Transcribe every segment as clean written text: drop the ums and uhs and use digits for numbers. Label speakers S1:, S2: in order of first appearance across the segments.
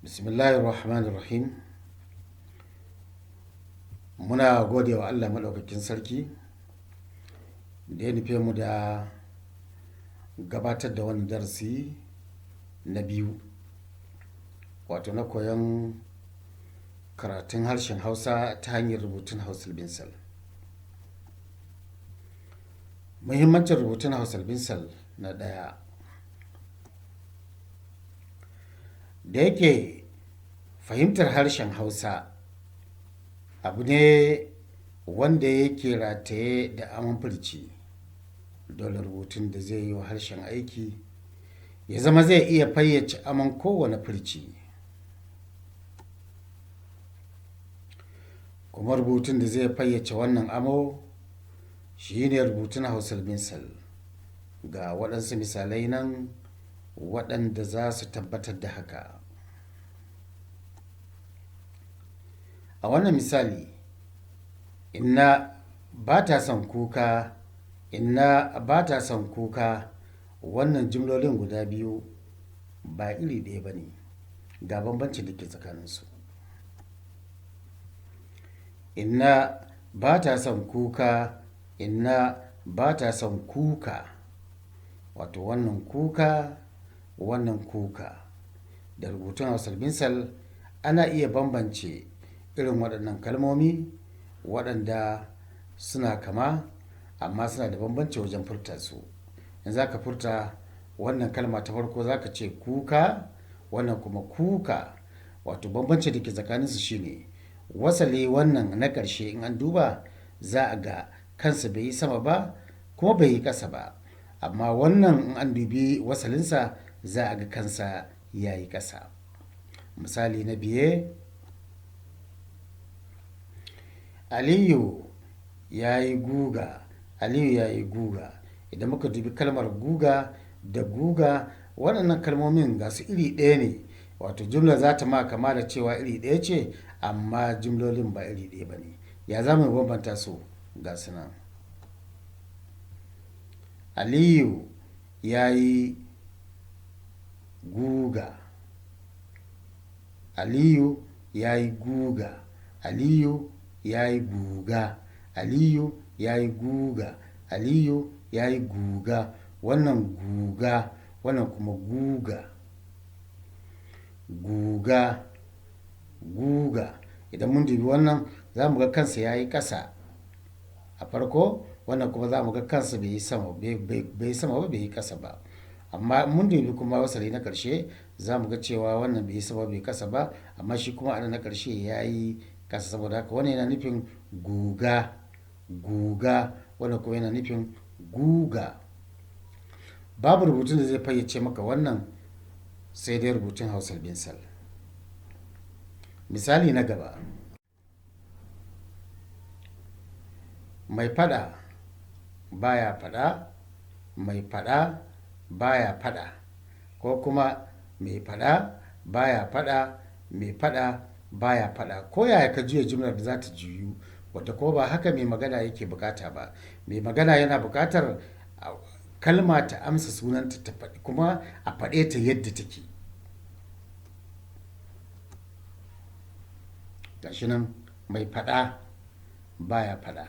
S1: Bismillahir Rahmanir Rahim. Muna gode wa Allah maɗaukakin sarki da ya nufe mu da gabatar da wani darasi na biyu, wato na koyon karatun harshen Hausa ta hanyar rubutun Hausa Binsal. Muhimmancin rubutun Hausa Binsal na ɗaya, da yake fahimtar harshen Hausa abu ne wanda yake rataye da aman furci. Dole rubutun da zai yi wa harshen aiki ya zama zai iya fayyace aman kowane furci, kuma rubutun da zai fayyace wannan amo shi ne rubutun Hausa Binsal. Ga waɗansu misalai nan waɗanda za su tabbatar da haka. A wannan misali, inna ba ta son kuka, inna ba ta son kuka, wannan jimlolin guda biyu ba iri ɗaya ba ne, ga bambancin da ke tsakaninsu. Inna ba ta son kuka, inna ba ta son kuka, wato wannan kuka, wannan kuka. Da rubutun Hausa Binsal ana iya bambance irin waɗannan kalmomi waɗanda suna kama amma suna da bambanci wajen furta su. In za ka furta wannan kalma ta farko za ka ce kuka, wannan kuma kuka, wato bambanci da ke tsakaninsu shine wasali wannan na ƙarshe in an duba za a ga kansa bai yi sama ba kuma bai yi ƙasa ba, amma wannan in an dubi wasalinsa za a ga kansa ya yi ƙasa. Misali na biye, Aliyu ya yi guga, Aliyu ya yi guga. Idan muka dubi kalmar guga da guga, waɗannan kalmomin ga su iri ɗaya ne, wato jumla za ta ma kama da cewa iri ɗaya ce, amma jumlolin ba iri ɗaya ba ne. Ya za mu bambanta su? Ga su nan. Aliyu ya yi guga, Aliyu ya yi guga, Aliyu ya yi guga, Aliyu ya yi guga, Aliyu ya yi guga, wannan guga, wannan kuma guga, guga, guga. Idan mun dubi wannan za mu ga kansa ya yi ƙasa a farko, wannan kuma za mu ga kansa bai yi sama ba, bai yi ƙasa ba. Amma mun dubi kuma wasali na ƙarshe za mu ga cewa wannan bai yi sama bai ƙasa ba, amma shi kuma ana na ƙarshe ya yi ƙasa. Saboda haka wannan yana nufin guga, guga, wannan kuma yana nufin guga. Babu rubutun da zai fayyace maka wannan sai dai rubutun Hausa Binsal. Misali na gaba, mai fada baya fada, mai fada baya fada, ko kuma mai fada baya fada, mai fada baya fada. Ko yaya ka juya jumlar da za ta juyu, wata ko ba haka mai magana yake bukata ba. Mai magana yana bukatar kalma ta amsa sunanta ta faɗi, kuma a faɗe ta yadda take. Gashi nan, mai fada baya fada,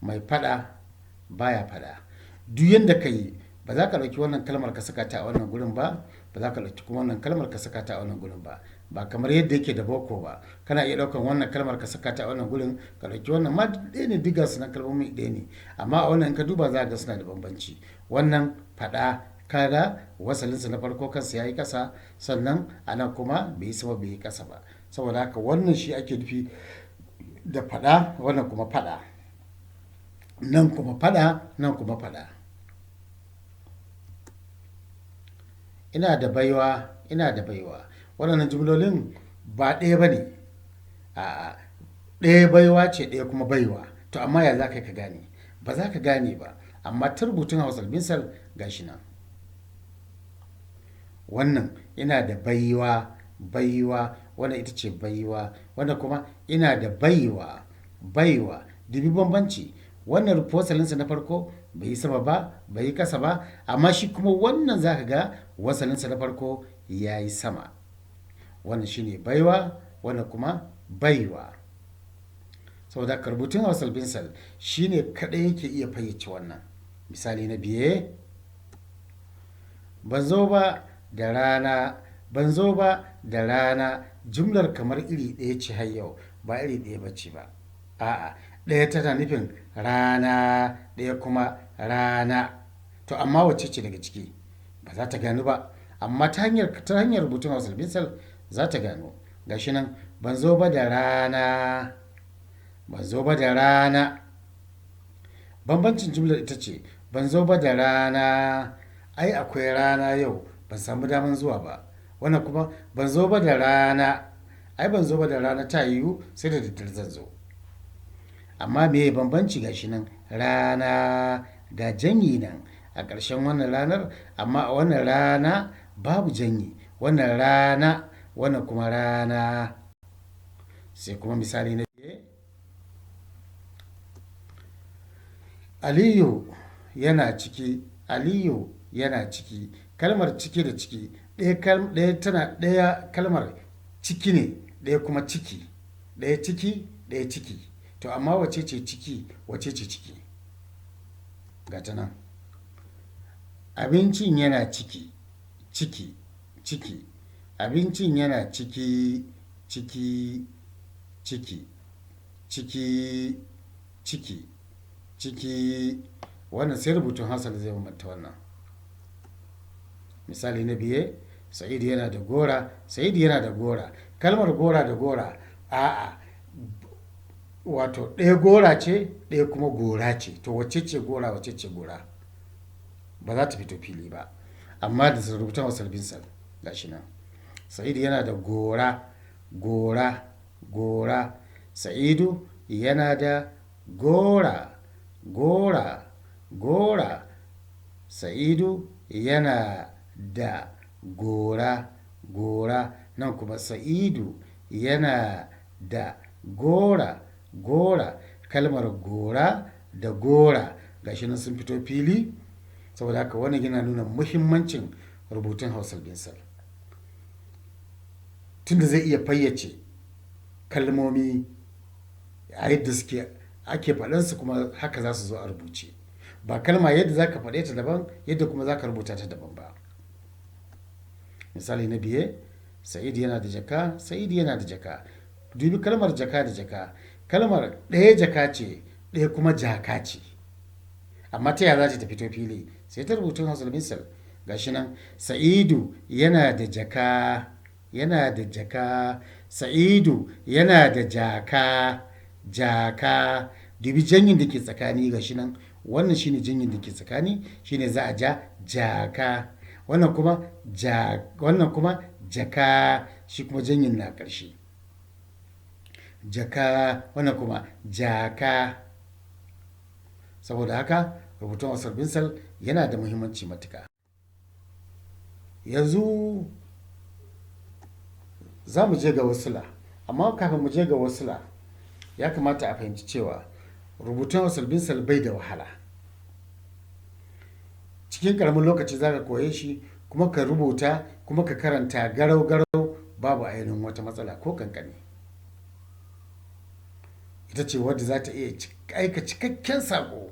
S1: mai fada baya fada. Duk yadda ka yi ba za ka ɗauki wannan kalmar ka saka ta a wannan gurin ba, ba za ka ɗauki kuma wannan kalmar ka saka ta a wannan gurin ba. Ba kamar yadda yake da boko ba, kana iya ɗaukan wannan kalmar ka saka ta a wannan gurin, ka ɗauki wannan ma ɗaya ne, diga su na kalmomi ɗaya ne, amma a wannan in ka duba za ga suna da bambanci. Wannan faɗa kaga wasalinsa na farko kansa ya yi ƙasa, sannan a nan kuma bai yi sama bai yi ƙasa ba. Saboda haka wannan shi ake nufi da faɗa, wannan kuma faɗa, nan kuma faɗa, nan kuma faɗa. Ina da baiwa, ina da baiwa. Waɗannan jumlolin ba ɗaya ba ne. A'a, ɗaya baiwa ce, ɗaya kuma baiwa. To amma ya za ka gane? Ba za ka gane ba. Amma ta rubutun Hausa Binsal ga shi nan. Wannan ina da baiwa, baiwa, wannan ita ce baiwa, wannan kuma ina da baiwa, baiwa. Dubi bambanci. Wannan wasalinsa na farko bai yi sama ba bai yi ƙasa ba, amma shi kuma wannan za ka ga wasalinsa na farko ya yi sama. wannan shine baiwa, wannan kuma baiwa. Saboda rubutun Hausa binsal shine kaɗai yake iya fayyace wannan. Misali na biye, ban zo ba da rana, ban zo ba da rana. Jumlar kamar iri ɗaya ce har yau, ba iri ɗaya ba ce ba. A'a, ɗaya tana nufin rana, ɗaya kuma rana. To amma wacce ce daga ciki? Ba za ta gano ba. Amma ta hanyar rubutun Hausa binsal za ta gano. Gashi nan, ban zo ba da rana, ban zo ba da rana. Bambancin jumlar ita ce, ban zo ba da rana, ai akwai rana yau, ban samu daman zuwa ba. Wannan kuma, ban zo ba da rana, ai ban zo ba da rana ta yiwu sai da daddare zan zo. Amma me bambanci gashi nan, rana ga janyi nan a ƙarshen wannan ranar, amma a wannan rana babu janyi. Wannan rana, wannan kuma rana. Sai kuma misali na biye, Aliyu yana ciki, Aliyu yana ciki. Kalmar ciki da ciki, ɗaya kalmar ciki ne, ɗaya kuma ciki. Ɗaya ciki, ɗaya ciki. To amma wace ce ciki, wace ce ciki? Ga ta nan. Abincin yana ciki, ciki, ciki. Abincin yana ciki, ciki, ciki, ciki, ciki, ciki. Wannan sai rubutun Hausa da zai bambanta wannan. Misali na biye, Sa'idu yana da gora, Sa'idu yana da gora. Kalmar gora da gora, a'a, wato ɗaya gora ce, ɗaya kuma gora ce. To wacce ce gora, wacce ce gora? Ba za ta fito fili ba. Amma da rubutun Hausa binsal gashi nan. Sa'idu yana da gora, gora, gora. Sa'idu yana da gora, gora, gora. Sa'idu yana da gora, gora. Nan kuma Sa'idu yana da gora, gora. Kalmar gora da gora gashi nan sun fito fili. Saboda haka wannan yana nuna muhimmancin rubutun Hausa binsal. Tunda zai iya fayyace kalmomi a yadda ake faɗansu kuma haka za su zo a rubuce. Ba kalma yadda za ka faɗe ta daban, yadda kuma za ka rubuta ta daban ba. Misali na biye, Sa'idu yana da jaka, Sa'idu yana da jaka. Dubi kalmar jaka da jaka. Kalmar ɗaya jaka ce, ɗaya kuma jaka ce. Amma ta yaya za ta fito fili? Sai ta rubutun Hausa binsal. Gashi nan, Sa'idu yana da jaka, yana da jaka. Sa'idu yana da jaka, jaka. Dubi janyin da ke tsakani gashi nan. Wannan shine janyin da ke tsakani, shine za a ja jaka. Wannan kuma jaka, shi kuma janyin na ƙarshe. Jaka, wannan kuma jaka. Saboda haka rubutun Hausa binsal yana da muhimmanci matuƙa. Yanzu za mu je ga wasula, amma kafin mu je ga wasula ya kamata a fahimci cewa rubutun Hausa binsal bai da wahala. Cikin ƙaramin lokaci za ka koye shi kuma ka rubuta kuma ka karanta garau-garau babu ainihin wata matsala ko kankani. Ita ce wadda za ta iya aika cikakken saƙo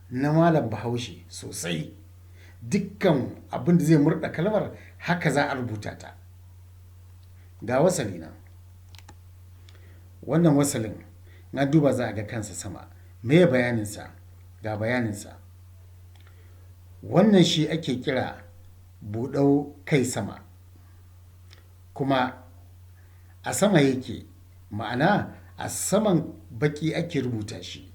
S1: na Malam Bahaushe sosai. Dukkan abin da zai murɗa kalmar haka za a rubuta ta. Ga wasali nan. Wannan wasalin na duba za a ga kansa sama. Me bayaninsa? Ga bayaninsa. Wannan shi ake kira buɗau kai sama. Kuma a sama yake, ma'ana a saman baki ake rubuta shi.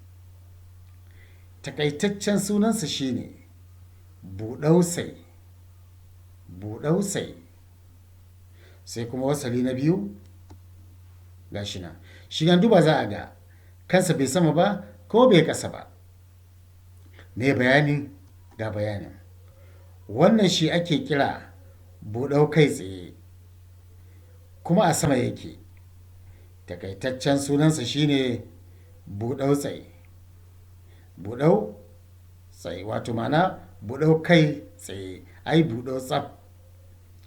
S1: Takaitaccen sunansa shine buɗausai, buɗausai. Sai kuma wasali na biyu gashi nan. Shi an duba za a ga kansa bai sama ba ko bai ƙasa ba. Me bayani? Ga bayanin. Wannan shi ake kira buɗau kai tsaye, kuma a sama yake. Takaitaccen sunansa shine buɗau tsaye. Buɗau tsaye wato ma'ana buɗau kai tsaye, ai buɗau tsaf.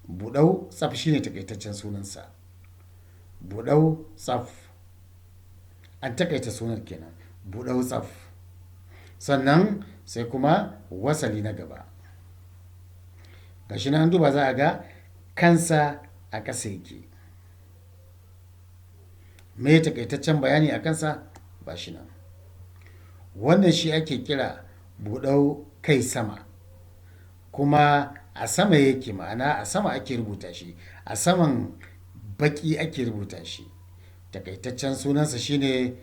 S1: Buɗau tsaf shine takaitaccen sunansa. Buɗau tsaf. An takaita sunan kenan. Buɗau tsaf. Sannan sai kuma wasali na gaba. Gashi nan an duba za a ga kansa a ƙasa yake. Me takaitaccen bayani a kansa ba shi nan. Wannan shi ake kira buɗau kai sama. Kuma a sama yake, ma'ana a sama ake rubuta shi. A saman baki ake rubuta shi. Takaitaccen sunansa shine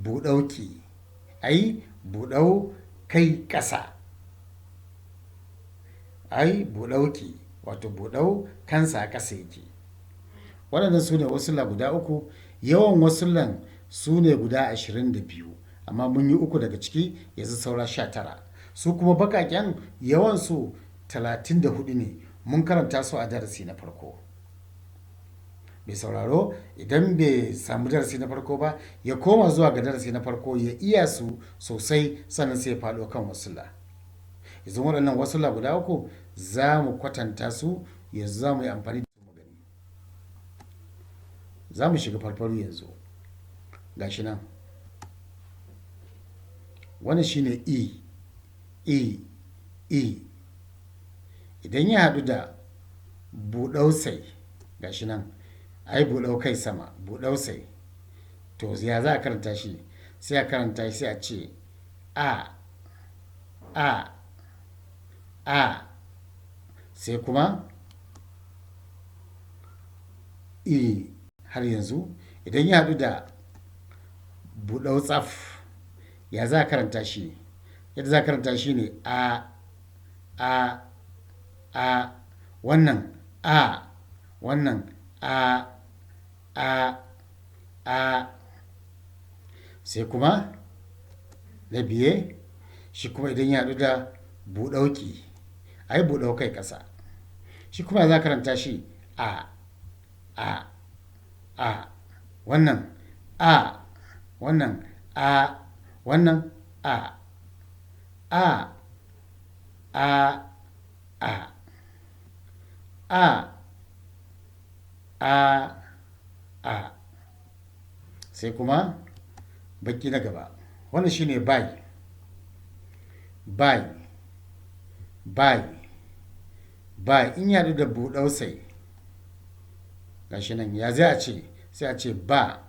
S1: buɗauki. Ai buɗau kai ƙasa. Ai buɗauki wato buɗau kansa a ƙasa yake. Waɗannan su ne wasulla guda uku. Yawan wasullan su ne guda 22, amma mun yi uku daga ciki, yanzu saura 19. Su kuma baƙaƙen yawansu 34 ne. Mun karanta su a darasi na farko. Mai sauraro idan bai samu darasi na farko ba, ya koma zuwa ga darasi na farko ya iya su sosai, sannan sai ya faɗo kan wasulla. Yanzu waɗannan wasulla guda uku za mu kwatanta su, yanzu za mu yi amfani da su mu gani. Za mu shiga farfaru yanzu. Gashi nan. Wannan shine E. E. E. Idan ya haɗu da buɗausai, gashi nan, ai buɗau kai sama, buɗausai, to ya za a karanta shi? Sai a karanta shi sai a ce a, a, a, sai kuma E har yanzu. Idan ya haɗu da buɗau tsaf, ya za a karanta shi? Yadda za a karanta shi ne a, a, wannan a, wannan a, a, sai kuma na biye shi kuma idan ya haɗu da buɗauki, ai buɗau kai ƙasa, shi kuma za karanta shi a, wannan a, wannan a, wannan a, a, a, a, a, a, sai kuma baki na gaba. Wannan shine bai, bai, bai, bai. In ya haɗu da buɗausai, gashi nan ya zai a ce? Sai a ce ba,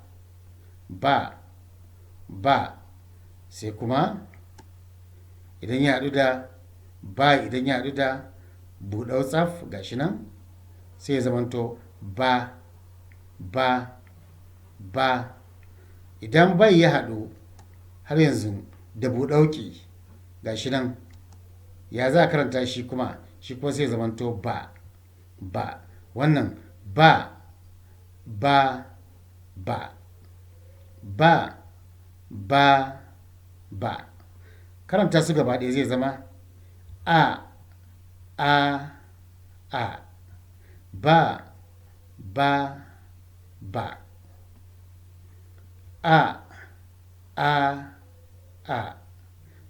S1: ba, ba, sai kuma idan ya haɗu da ba, idan ya haɗu da buɗau tsaf, gashi nan sai ya zamanto ba, ba, ba. Idan bai ya haɗu har yanzu da buɗauki, gashi nan ya za a karanta shi kuma? Shi kuma sai ya zamanto ba, ba. Wannan ba, ba, ba, ba, ba, ba. Karanta su gaba ɗaya zai zama a, ba, ba, ba, a,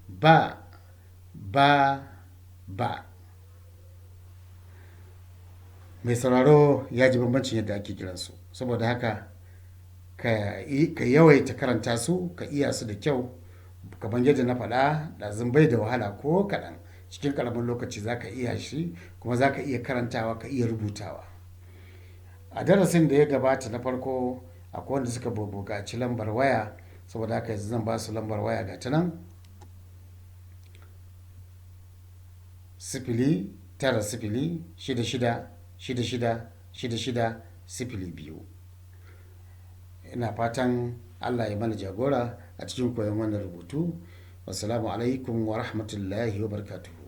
S1: ba, ba, ba. Mai sauraro ya ji bambancin yadda ake kiransu, saboda haka ka yawaita karanta su, ka iya su da kyau. Kamar yadda na faɗa, ɗazun bai da wahala ko kaɗan. Cikin ƙaramin lokaci za ka iya shi, kuma za ka iya karantawa, ka iya rubutawa. A darasin da ya gabata na farko, akwai wanda suka buƙaci lambar waya, saboda haka yanzu zan ba su lambar waya ga ta nan. 09066666602. Ina fatan Allah ya mana jagora a cikin koyon wannan rubutu. Wassalamu alaikum wa rahmatullahi wa barakatuhu.